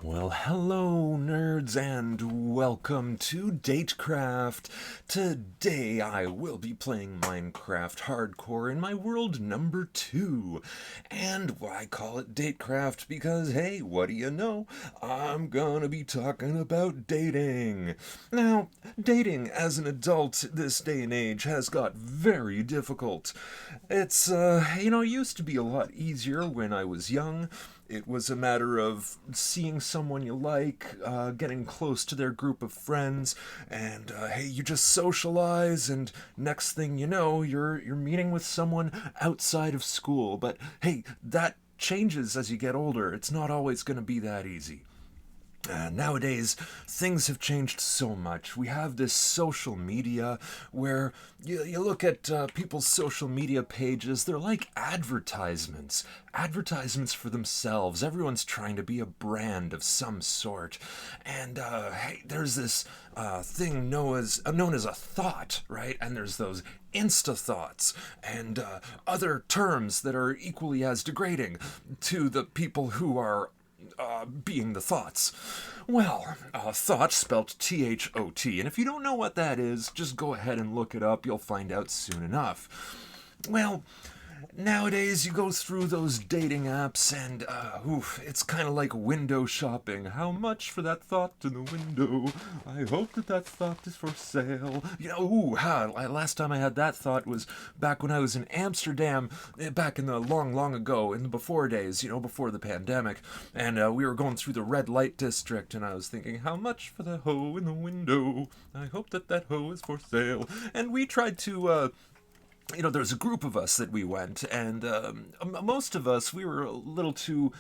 Well, hello, nerds, and welcome to DateCraft. Today I will be playing Minecraft Hardcore in my world number 2. And I call it DateCraft because, hey, what do you know? I'm gonna be talking about dating. Now, dating as an adult this day and age has got very difficult. It's, used to be a lot easier when I was young. It was a matter of seeing someone you like, getting close to their group of friends, and hey, you just socialize, and next thing you know, you're meeting with someone outside of school. But hey, that changes as you get older. It's not always going to be that easy. Nowadays, things have changed so much. We have this social media where you look at people's social media pages, they're like advertisements for themselves. Everyone's trying to be a brand of some sort. And hey, there's this thing known as a thought, right? And there's those insta thoughts and other terms that are equally as degrading to the people who are being the thoughts. Well, thought spelt T-H-O-T, and if you don't know what that is, just go ahead and look it up. You'll find out soon enough. Well, nowadays you go through those dating apps and it's kind of like window shopping. How much for that thought in the window? I hope that thought is for sale. Last time I had that thought was back when I was in Amsterdam, back in the long ago, in the before days, before the pandemic, and we were going through the red light district, and I was thinking, how much for the hoe in the window? I hope that hoe is for sale. And we tried to there's a group of us that we went, and most of us, we were a little too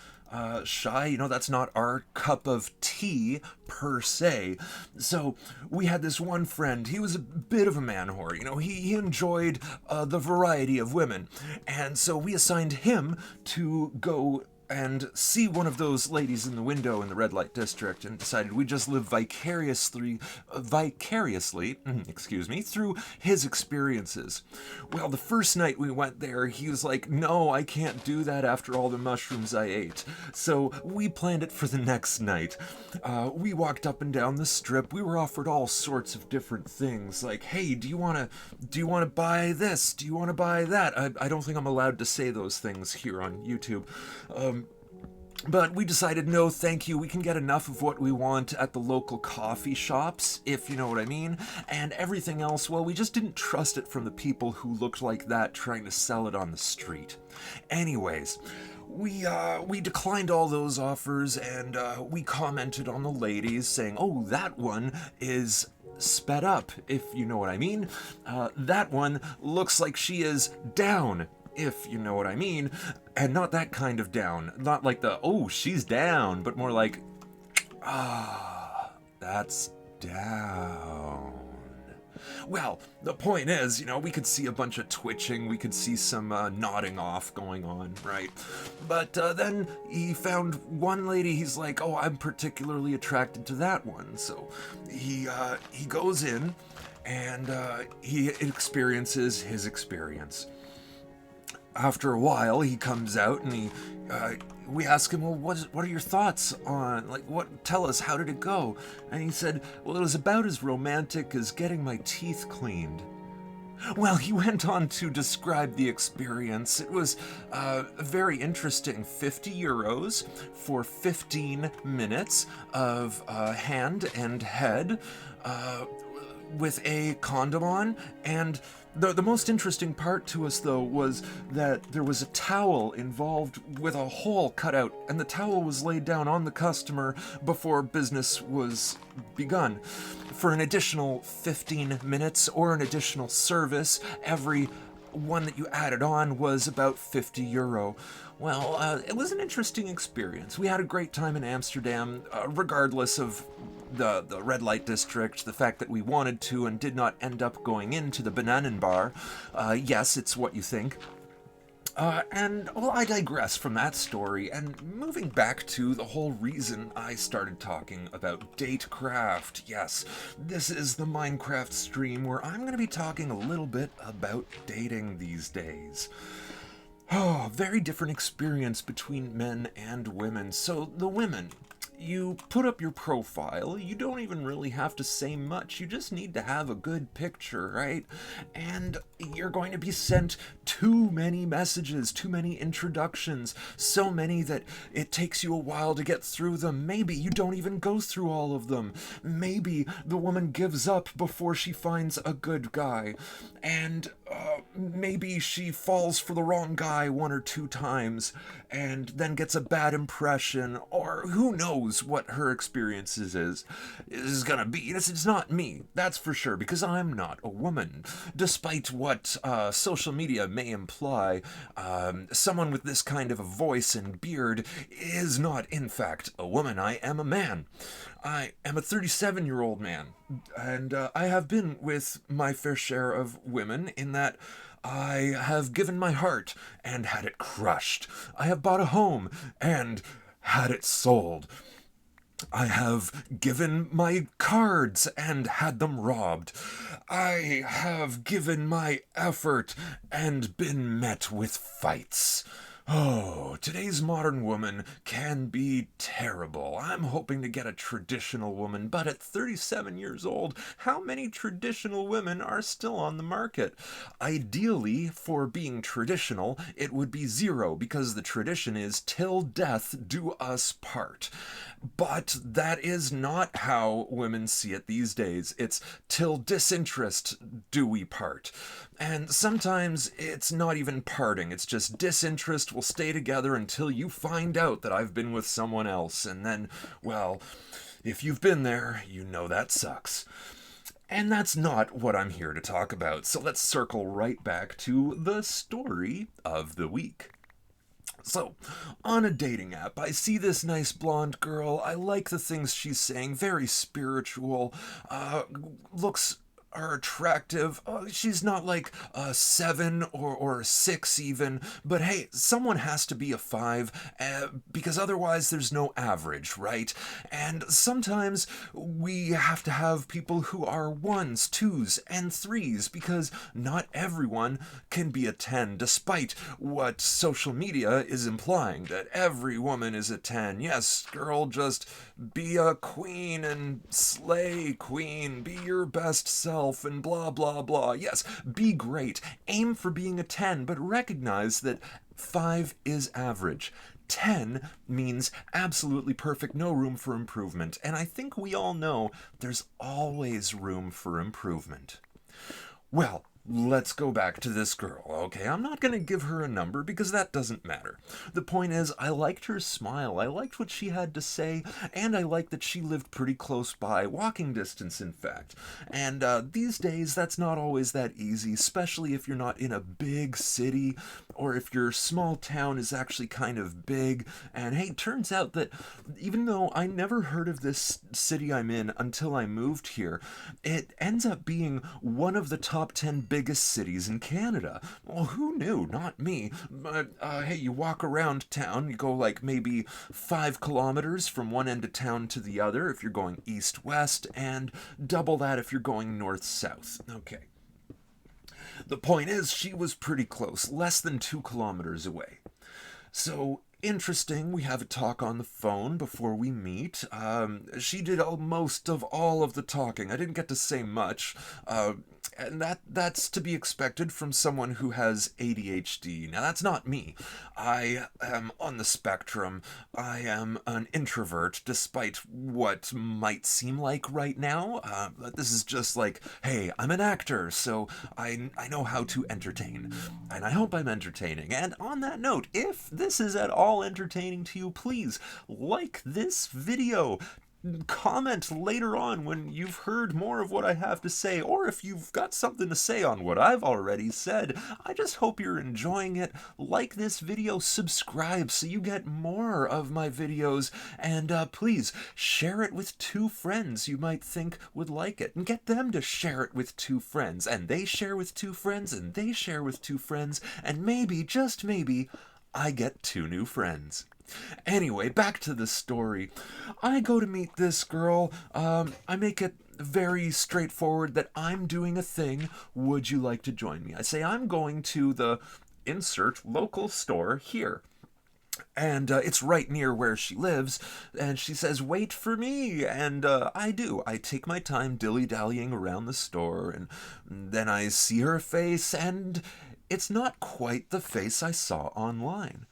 shy. That's not our cup of tea, per se. So we had this one friend. He was a bit of a man whore. He enjoyed the variety of women. And so we assigned him to go and see one of those ladies in the window in the red light district, and decided we'd just live vicariously, through his experiences. Well, the first night we went there, he was like, no, I can't do that after all the mushrooms I ate. So we planned it for the next night. We walked up and down the strip. We were offered all sorts of different things, like, hey, do you want to buy this? Do you want to buy that? I don't think I'm allowed to say those things here on YouTube. But we decided, no, thank you. We can get enough of what we want at the local coffee shops, if you know what I mean. And everything else, well, we just didn't trust it from the people who looked like that trying to sell it on the street. Anyways, we declined all those offers, and we commented on the ladies, saying, oh, that one is sped up, if you know what I mean. That one looks like she is down, if you know what I mean, and not that kind of down. Not like the, oh, she's down, but more like, that's down. Well, the point is, we could see a bunch of twitching, we could see some nodding off going on, right? But then he found one lady, he's like, oh, I'm particularly attracted to that one. So he goes in, and he experiences his experience. After a while, he comes out, and we ask him, well, what are your thoughts on, tell us, how did it go? And he said, well, it was about as romantic as getting my teeth cleaned. Well, he went on to describe the experience. It was very interesting. 50 euros for 15 minutes of hand and head with a condom on, and the most interesting part to us, though, was that there was a towel involved with a hole cut out, and the towel was laid down on the customer before business was begun. For an additional 15 minutes or an additional service, every one that you added on was about 50 euro. Well, it was an interesting experience. We had a great time in Amsterdam, regardless of the red light district, the fact that we wanted to and did not end up going into the Bananen bar. Yes, it's what you think. I digress from that story, and moving back to the whole reason I started talking about DateCraft. Yes, this is the Minecraft stream where I'm going to be talking a little bit about dating these days. Oh, very different experience between men and women. So the women, you put up your profile, you don't even really have to say much. You just need to have a good picture, right? And you're going to be sent too many messages, too many introductions, so many that it takes you a while to get through them. Maybe you don't even go through all of them. Maybe the woman gives up before she finds a good guy. And maybe she falls for the wrong guy one or two times and then gets a bad impression, or who knows what her experiences is gonna be. It's not me, that's for sure, because I'm not a woman. Despite what social media may imply, someone with this kind of a voice and beard is not, in fact, a woman. I am a man. I am a 37-year-old man, and I have been with my fair share of women in that I have given my heart and had it crushed. I have bought a home and had it sold. I have given my cards and had them robbed. I have given my effort and been met with fights. Oh, today's modern woman can be terrible. I'm hoping to get a traditional woman, but at 37 years old, how many traditional women are still on the market? Ideally, for being traditional, it would be 0, because the tradition is till death do us part. But that is not how women see it these days. It's till disinterest do we part. And sometimes it's not even parting, it's just disinterest will stay together until you find out that I've been with someone else. And then, well, if you've been there, you know that sucks. And that's not what I'm here to talk about. So let's circle right back to the story of the week. So, on a dating app, I see this nice blonde girl. I like the things she's saying, very spiritual, looks are attractive. She's not like a 7 or a 6 even, but hey, someone has to be a 5 because otherwise there's no average, right? And sometimes we have to have people who are 1s, 2s, and 3s because not everyone can be a 10, despite what social media is implying, that every woman is a 10. Yes, girl, just be a queen and slay, queen, be your best self and blah blah blah. Yes, be great, aim for being a 10, but recognize that 5 is average. 10 means absolutely perfect, no room for improvement, and I think we all know there's always room for improvement. Well, let's go back to this girl, okay? I'm not going to give her a number because that doesn't matter. The point is, I liked her smile, I liked what she had to say, and I liked that she lived pretty close by, walking distance in fact. And these days, that's not always that easy, especially if you're not in a big city, or if your small town is actually kind of big. And hey, turns out that even though I never heard of this city I'm in until I moved here, it ends up being one of the top 10 biggest cities in Canada. Well, who knew? Not me. But hey, you walk around town, you go like maybe 5 kilometers from one end of town to the other if you're going east-west, and double that if you're going north-south. Okay. The point is, she was pretty close, less than 2 kilometers away. So, interesting, we have a talk on the phone before we meet. She did most of all of the talking. I didn't get to say much. And that's to be expected from someone who has ADHD. Now, that's not me. I am on the spectrum. I am an introvert, despite what might seem like right now. This is just like, hey, I'm an actor, so I know how to entertain. And I hope I'm entertaining. And on that note, if this is at all entertaining to you, please like this video. Comment later on when you've heard more of what I have to say, or if you've got something to say on what I've already said. I just hope you're enjoying it. Like this video, subscribe so you get more of my videos, and please share it with 2 friends you might think would like it, and get them to share it with 2 friends, and they share with 2 friends, and they share with 2 friends, and maybe, just maybe, I get 2 new friends. Anyway, back to the story. I go to meet this girl. I make it very straightforward that I'm doing a thing. Would you like to join me? I say I'm going to the insert local store here. and it's right near where she lives, and she says, "Wait for me," and I do. I take my time dilly-dallying around the store, and then I see her face, and it's not quite the face I saw online.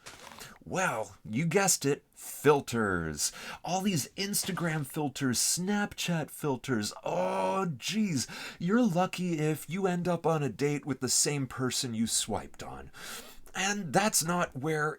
Well, you guessed it, filters. All these Instagram filters, Snapchat filters. Oh, geez. You're lucky if you end up on a date with the same person you swiped on. And that's not where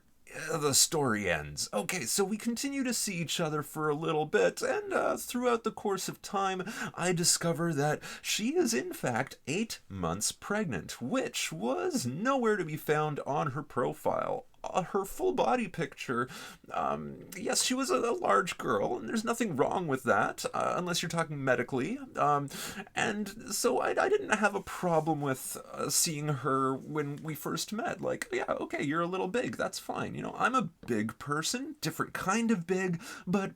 the story ends. Okay, so we continue to see each other for a little bit, and throughout the course of time, I discover that she is in fact 8 months pregnant, which was nowhere to be found on her profile. Her full body picture, yes, she was a large girl, and there's nothing wrong with that, unless you're talking medically. And so I didn't have a problem with seeing her when we first met. Like, yeah, okay, you're a little big, that's fine. You know, I'm a big person, different kind of big, but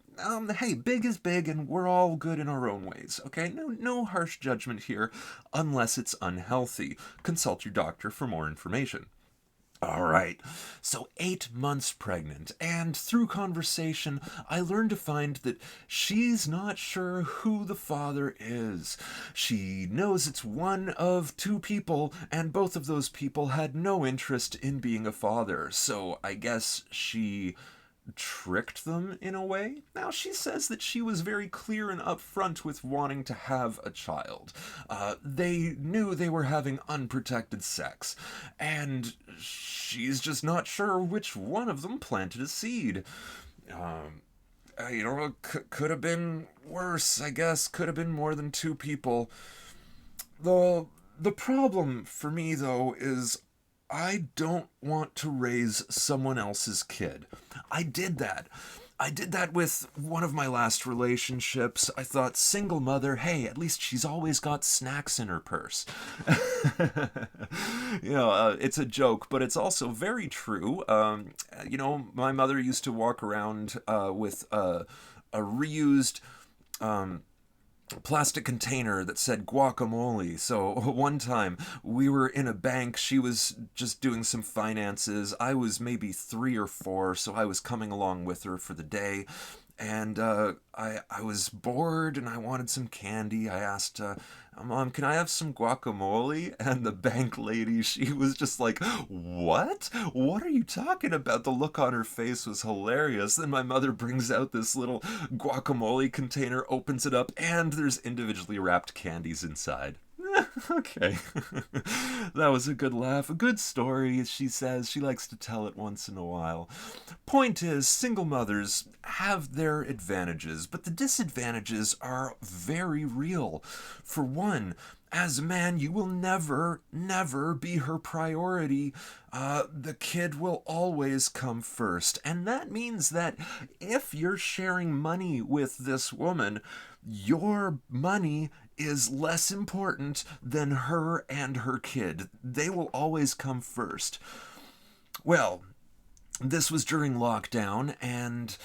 hey, big is big, and we're all good in our own ways, okay? No harsh judgment here, unless it's unhealthy. Consult your doctor for more information. All right, so 8 months pregnant, and through conversation, I learned to find that she's not sure who the father is. She knows it's one of 2 people, and both of those people had no interest in being a father, so I guess she tricked them in a way. Now, she says that she was very clear and upfront with wanting to have a child. They knew they were having unprotected sex, and she's just not sure which one of them planted a seed. Could have been worse, I guess. Could have been more than 2 people. The problem for me, though, is I don't want to raise someone else's kid. I did that. I did that with one of my last relationships. I thought, single mother, hey, at least she's always got snacks in her purse. It's a joke, but it's also very true. My mother used to walk around with a reused plastic container that said guacamole. So one time we were in a bank. She was just doing some finances. I was maybe 3 or 4, so I was coming along with her for the day. And I was bored and I wanted some candy. I asked, Mom, can I have some guacamole? And the bank lady, she was just like, what? What are you talking about? The look on her face was hilarious. Then my mother brings out this little guacamole container, opens it up, and there's individually wrapped candies inside. Okay. That was a good laugh. A good story, she says. She likes to tell it once in a while. Point is, single mothers have their advantages, but the disadvantages are very real. For one, as a man, you will never be her priority. The kid will always come first. And that means that if you're sharing money with this woman, your money is less important than her and her kid. They will always come first. Well, this was during lockdown, and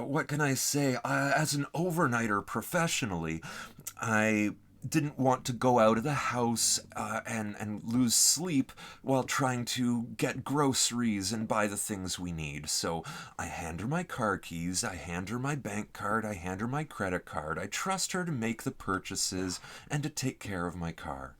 what can I say? As an overnighter professionally, I didn't want to go out of the house and lose sleep while trying to get groceries and buy the things we need. So I hand her my car keys, I hand her my bank card, I hand her my credit card. I trust her to make the purchases and to take care of my car.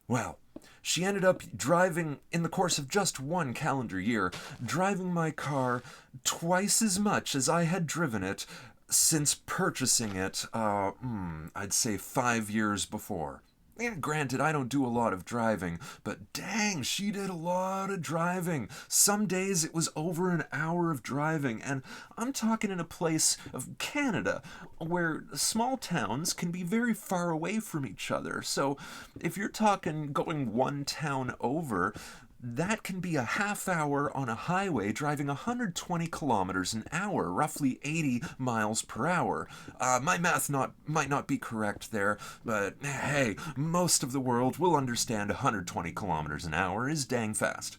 Well, she ended up driving, in the course of just 1 calendar year, driving my car twice as much as I had driven it since purchasing it, I'd say 5 years before. Yeah, granted, I don't do a lot of driving, but dang, she did a lot of driving. Some days it was over an hour of driving, and I'm talking in a place of Canada where small towns can be very far away from each other. So if you're talking going 1 town over, that can be a half hour on a highway driving 120 kilometers an hour, roughly 80 miles per hour. My math might not be correct there, but hey, most of the world will understand 120 kilometers an hour is dang fast.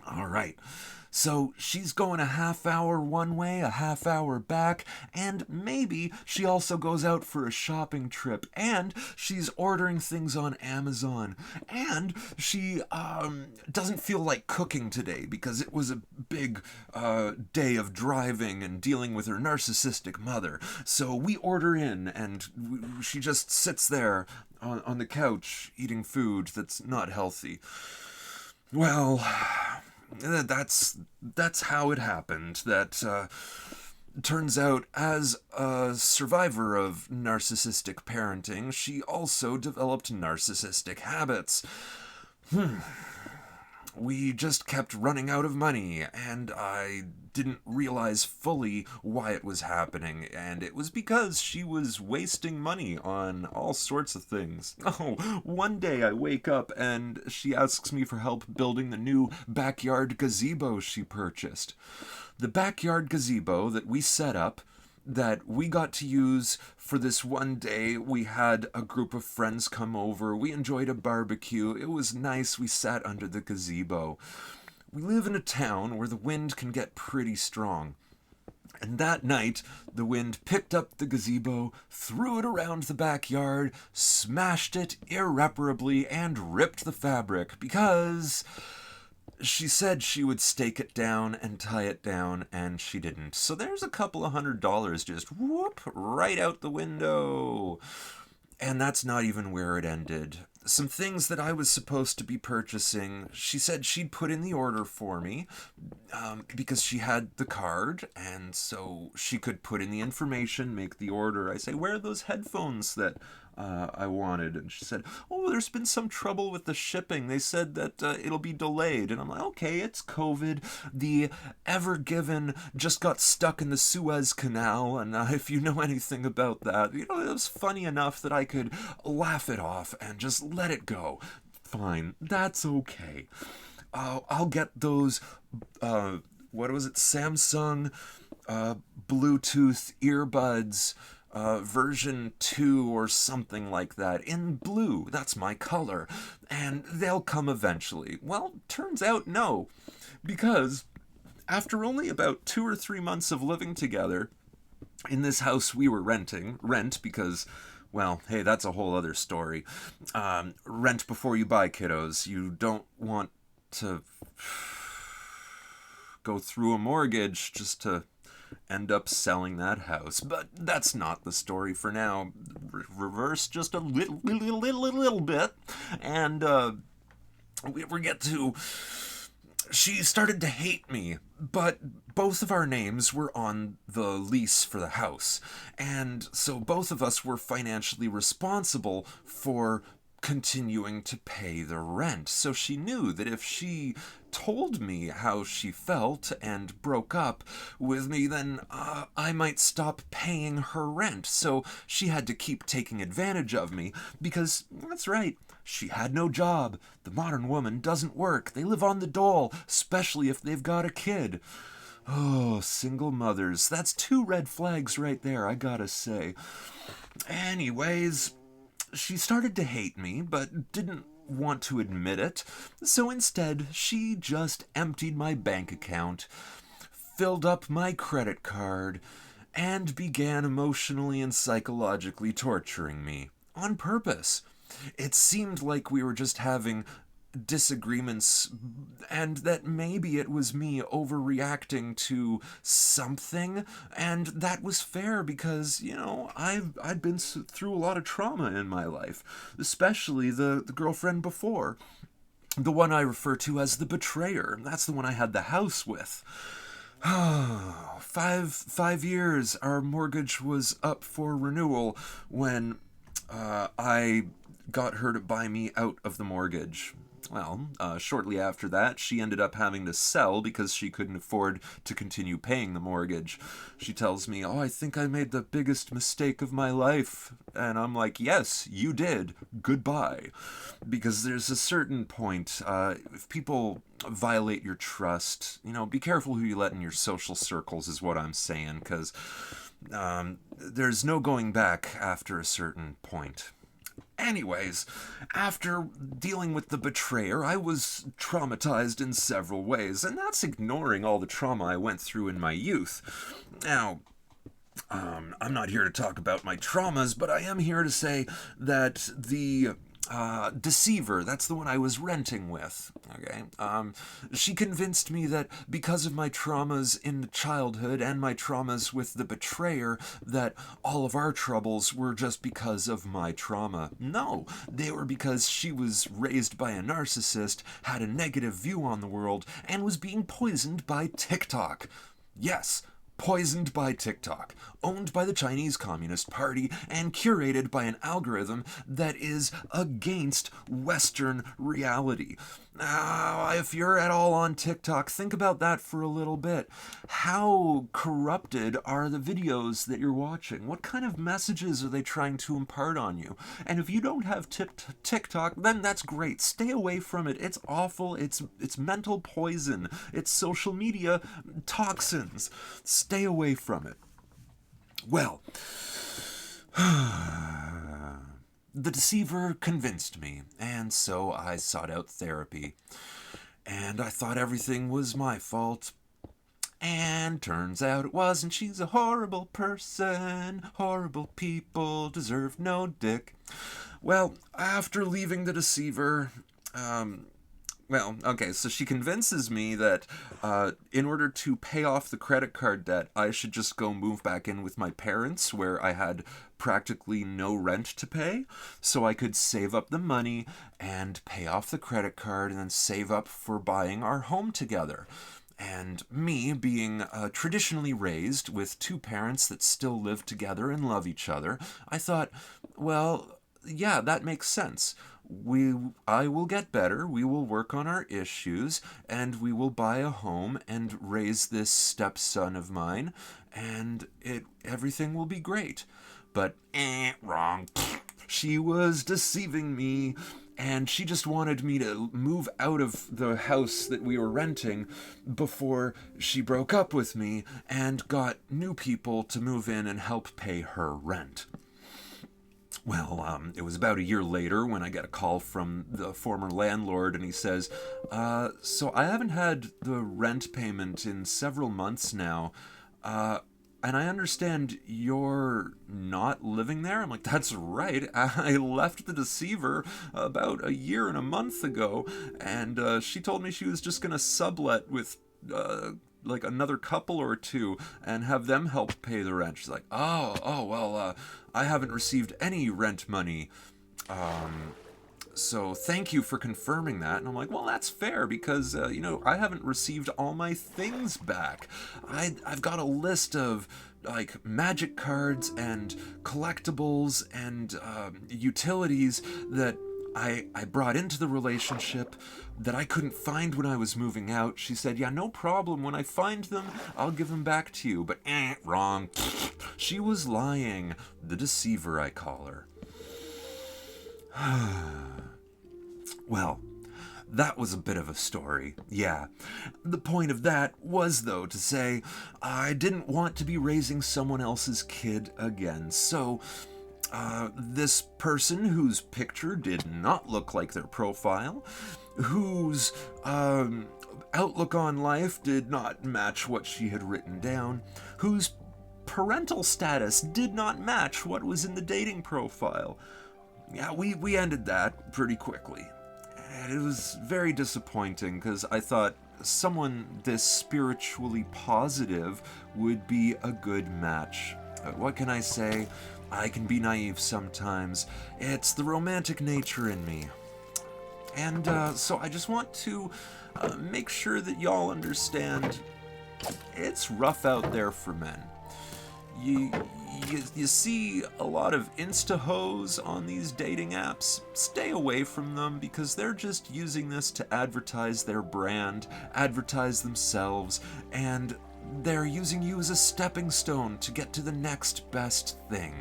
All right. So she's going a half hour one way, a half hour back, and maybe she also goes out for a shopping trip, and she's ordering things on Amazon, and she doesn't feel like cooking today because it was a big day of driving and dealing with her narcissistic mother. So we order in, and she just sits there on the couch eating food that's not healthy. Well, that's how it happened. That turns out, as a survivor of narcissistic parenting, she also developed narcissistic habits. We just kept running out of money, and I didn't realize fully why it was happening, and it was because she was wasting money on all sorts of things. Oh, one day I wake up and she asks me for help building the new backyard gazebo she purchased. The backyard gazebo that we set up, that we got to use for this one day. We had a group of friends come over. We enjoyed a barbecue. It was nice. We sat under the gazebo. We live in a town where the wind can get pretty strong. And that night, the wind picked up the gazebo, threw it around the backyard, smashed it irreparably, and ripped the fabric because she said she would stake it down and tie it down, and she didn't. So there's a couple of $100 just whoop right out the window. And that's not even where it ended. Some things that I was supposed to be purchasing, she said she'd put in the order for me because she had the card, and so she could put in the information, make the order. I say, where are those headphones that I wanted? And she said, oh, there's been some trouble with the shipping. They said that it'll be delayed. And I'm like, okay, it's COVID. The Ever Given just got stuck in the Suez Canal. And if you know anything about that, it was funny enough that I could laugh it off and just let it go. Fine, that's okay. I'll get those, what was it, Samsung Bluetooth earbuds, version 2 or something like that, in blue. That's my color. And they'll come eventually. Well, turns out no. Because after only about 2 or 3 months of living together in this house we were rent because, well, hey, that's a whole other story. Rent before you buy, kiddos. You don't want to go through a mortgage just to end up selling that house. But that's not the story for now. Reverse just a little bit, and we get to... She started to hate me, but both of our names were on the lease for the house, and so both of us were financially responsible for continuing to pay the rent. So she knew that if she told me how she felt and broke up with me, then I might stop paying her rent. So she had to keep taking advantage of me because, that's right, she had no job. The modern woman doesn't work. They live on the dole, especially if they've got a kid. Oh, single mothers. That's 2 red flags right there, I gotta say. Anyways, she started to hate me, but didn't want to admit it, so instead she just emptied my bank account, filled up my credit card, and began emotionally and psychologically torturing me, on purpose. It seemed like we were just having disagreements, and that maybe it was me overreacting to something, and that was fair because, I'd been through a lot of trauma in my life, especially the girlfriend before, the one I refer to as the betrayer. That's the one I had the house with. 5 years our mortgage was up for renewal when I got her to buy me out of the mortgage. Well, shortly after that, she ended up having to sell because she couldn't afford to continue paying the mortgage. She tells me, I think I made the biggest mistake of my life. And I'm like, yes, you did. Goodbye. Because there's a certain point, if people violate your trust, be careful who you let in your social circles is what I'm saying, because there's no going back after a certain point. Anyways, after dealing with the betrayer, I was traumatized in several ways, and that's ignoring all the trauma I went through in my youth. Now, I'm not here to talk about my traumas, but I am here to say that the deceiver, that's the one I was renting with, okay? She convinced me that because of my traumas in childhood and my traumas with the betrayer, that all of our troubles were just because of my trauma. No, they were because she was raised by a narcissist, had a negative view on the world, and was being poisoned by TikTok. Yes, poisoned by TikTok, owned by the Chinese Communist Party, and curated by an algorithm that is against Western reality. Now, if you're at all on TikTok, think about that for a little bit. How corrupted are the videos that you're watching? What kind of messages are they trying to impart on you? And if you don't have TikTok, then that's great. Stay away from it. It's awful. It's mental poison. It's social media toxins. Stay away from it. Well, the deceiver convinced me, and so I sought out therapy. And I thought everything was my fault. And turns out it wasn't. She's a horrible person. Horrible people deserve no dick. Well, after leaving the deceiver, so she convinces me that in order to pay off the credit card debt, I should just go move back in with my parents, where I had practically no rent to pay, so I could save up the money and pay off the credit card and then save up for buying our home together. And me, being traditionally raised with two parents that still live together and love each other, I thought, well, yeah, that makes sense. I will get better, we will work on our issues, and we will buy a home and raise this stepson of mine, and everything will be great. But, wrong. She was deceiving me, and she just wanted me to move out of the house that we were renting before she broke up with me and got new people to move in and help pay her rent. Well, it was about a year later when I get a call from the former landlord, and he says, so I haven't had the rent payment in several months now, and I understand you're not living there? I'm like, that's right. I left the deceiver about a year and a month ago, and she told me she was just going to sublet with like another couple or two and have them help pay the rent. She's like, well, I haven't received any rent money. So thank you for confirming that. And I'm like, well, that's fair because, I haven't received all my things back. I've got a list of like magic cards and collectibles and utilities that I brought into the relationship that I couldn't find when I was moving out. She said, yeah, no problem. When I find them, I'll give them back to you. But wrong. She was lying. The deceiver, I call her. Well, that was a bit of a story, yeah. The point of that was, though, to say I didn't want to be raising someone else's kid again. So this person whose picture did not look like their profile, whose outlook on life did not match what she had written down, whose parental status did not match what was in the dating profile. Yeah, we ended that pretty quickly. And it was very disappointing because I thought someone this spiritually positive would be a good match. What can I say? I can be naive sometimes. It's the romantic nature in me. And so I just want to make sure that y'all understand it's rough out there for men. You see a lot of insta-hoes on these dating apps. Stay away from them because they're just using this to advertise their brand, advertise themselves, and they're using you as a stepping stone to get to the next best thing.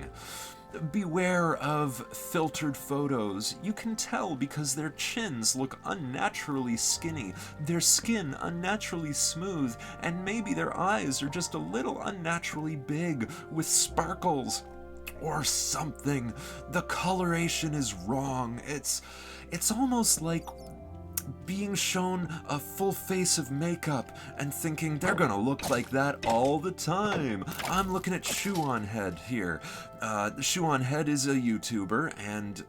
Beware of filtered photos. You can tell because their chins look unnaturally skinny, their skin unnaturally smooth, and maybe their eyes are just a little unnaturally big with sparkles. or something. The coloration is wrong. It's almost like being shown a full face of makeup and thinking they're gonna look like that all the time. I'm looking at Shoe on Head here. Shoe on Head is a YouTuber, and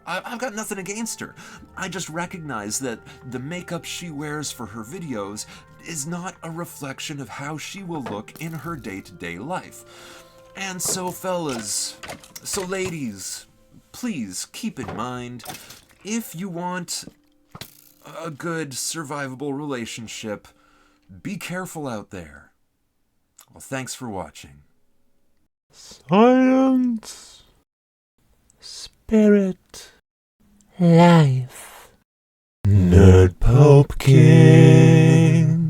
I've got nothing against her. I just recognize that the makeup she wears for her videos is not a reflection of how she will look in her day-to-day life. And so ladies, please keep in mind, if you want a good survivable relationship, be careful out there. Well, thanks for watching. Science, spirit, life. Nerd Pope King.